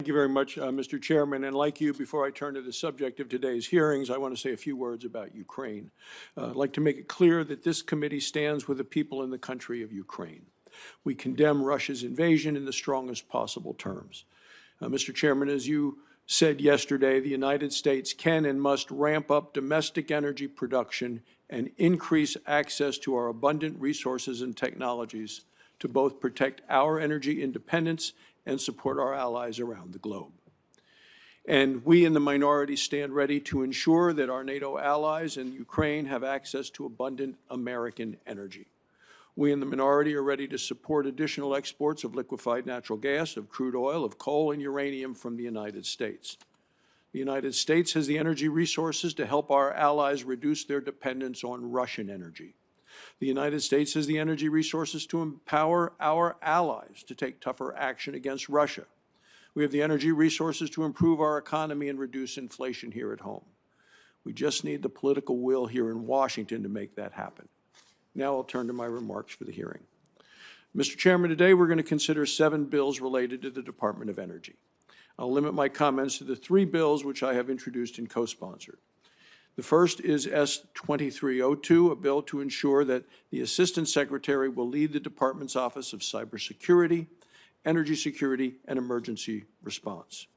you very much, Mr. Chairman. And like you, before I turn to the subject of today's hearings, I want to say a few words about Ukraine. I'd like to make it clear that this committee stands with the people in the country of Ukraine. We condemn Russia's invasion in the strongest possible terms. Mr. Chairman, as you said yesterday, the United States can and must ramp up domestic energy production and increase access to our abundant resources and technologies to both protect our energy independence and support our allies around the globe. And we in the minority stand ready to ensure that our NATO allies and Ukraine have access to abundant American energy. We in the minority are ready to support additional exports of liquefied natural gas, of crude oil, of coal, and uranium from the United States. The United States has the energy resources to help our allies reduce their dependence on Russian energy. The United States has the energy resources to empower our allies to take tougher action against Russia. We have the energy resources to improve our economy and reduce inflation here at home. We just need the political will here in Washington to make that happen. Now I'll turn to my remarks for the hearing. Mr. Chairman, today we're going to consider 7 bills related to the Department of Energy. I'll limit my comments to the 3 bills which I have introduced and co-sponsored. The first is S-2302, a bill to ensure that the Assistant Secretary will lead the Department's Office of Cybersecurity, Energy Security, and Emergency Response.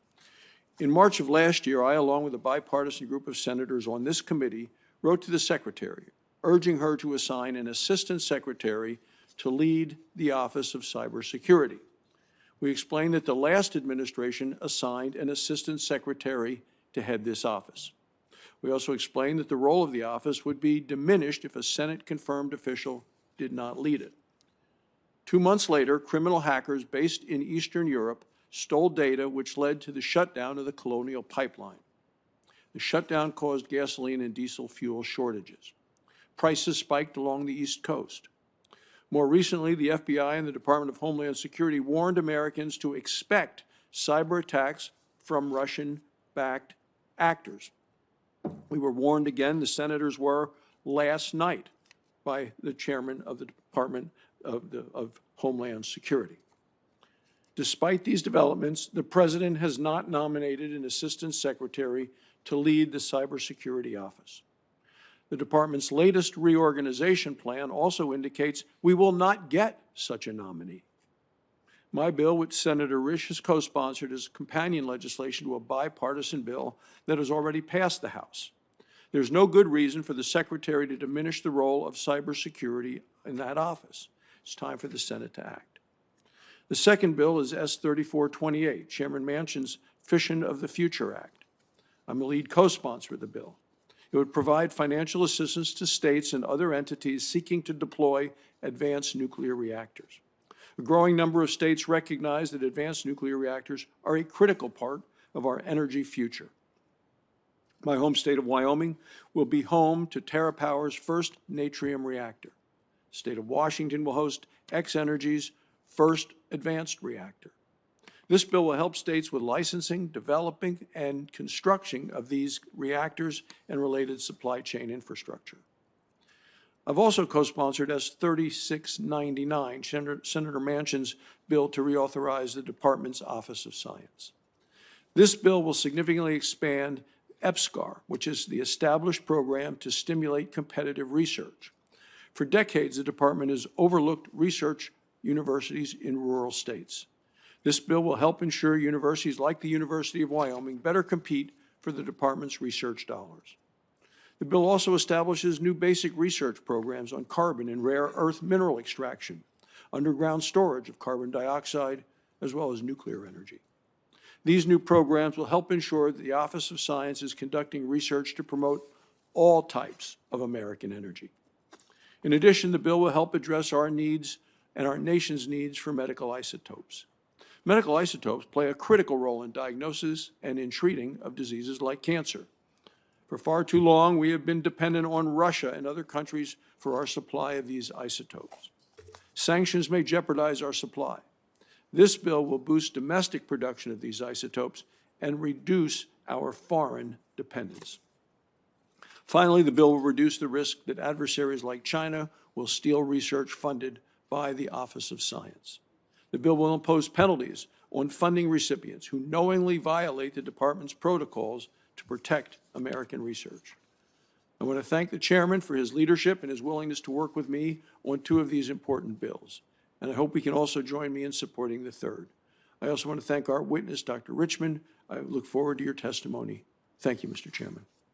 In March of last year, I, along with a bipartisan group of senators on this committee, wrote to the Secretary, urging her to assign an Assistant Secretary to lead the Office of Cybersecurity. We explained that the last administration assigned an Assistant Secretary to head this office. We also explained that the role of the office would be diminished if a Senate-confirmed official did not lead it. 2 months later, criminal hackers based in Eastern Europe stole data which led to the shutdown of the Colonial Pipeline. The shutdown caused gasoline and diesel fuel shortages. Prices spiked along the East Coast. More recently, the FBI and the Department of Homeland Security warned Americans to expect cyber attacks from Russian-backed actors. We were warned again, the senators were, last night by the chairman of the Department of Homeland Security. Despite these developments, the President has not nominated an Assistant Secretary to lead the Cybersecurity Office. The Department's latest reorganization plan also indicates we will not get such a nominee. My bill, which Senator Risch has co-sponsored, is companion legislation to a bipartisan bill that has already passed the House. There's no good reason for the Secretary to diminish the role of cybersecurity in that office. It's time for the Senate to act. The second bill is S-3428, Chairman Manchin's Fission of the Future Act. I'm the lead co-sponsor of the bill. It would provide financial assistance to states and other entities seeking to deploy advanced nuclear reactors. A growing number of states recognize that advanced nuclear reactors are a critical part of our energy future. My home state of Wyoming will be home to TerraPower's first Natrium reactor. The state of Washington will host X-Energy's first advanced reactor. This bill will help states with licensing, developing, and construction of these reactors and related supply chain infrastructure. I've also co-sponsored S-3699, Senator Manchin's bill to reauthorize the Department's Office of Science. This bill will significantly expand EPSCAR, which is the established program to stimulate competitive research. For decades, the Department has overlooked research universities in rural states. This bill will help ensure universities like the University of Wyoming better compete for the Department's research dollars. The bill also establishes new basic research programs on carbon and rare earth mineral extraction, underground storage of carbon dioxide, as well as nuclear energy. These new programs will help ensure that the Office of Science is conducting research to promote all types of American energy. In addition, the bill will help address our needs and our nation's needs for medical isotopes. Medical isotopes play a critical role in diagnosis and in treating of diseases like cancer. For far too long, we have been dependent on Russia and other countries for our supply of these isotopes. Sanctions may jeopardize our supply. This bill will boost domestic production of these isotopes and reduce our foreign dependence. Finally, the bill will reduce the risk that adversaries like China will steal research funded by the Office of Science. The bill will impose penalties on funding recipients who knowingly violate the department's protocols to protect American research. I want to thank the chairman for his leadership and his willingness to work with me on 2 of these important bills, and I hope he can also join me in supporting the 3rd. I also want to thank our witness, Dr. Richmond. I look forward to your testimony. Thank you, Mr. Chairman.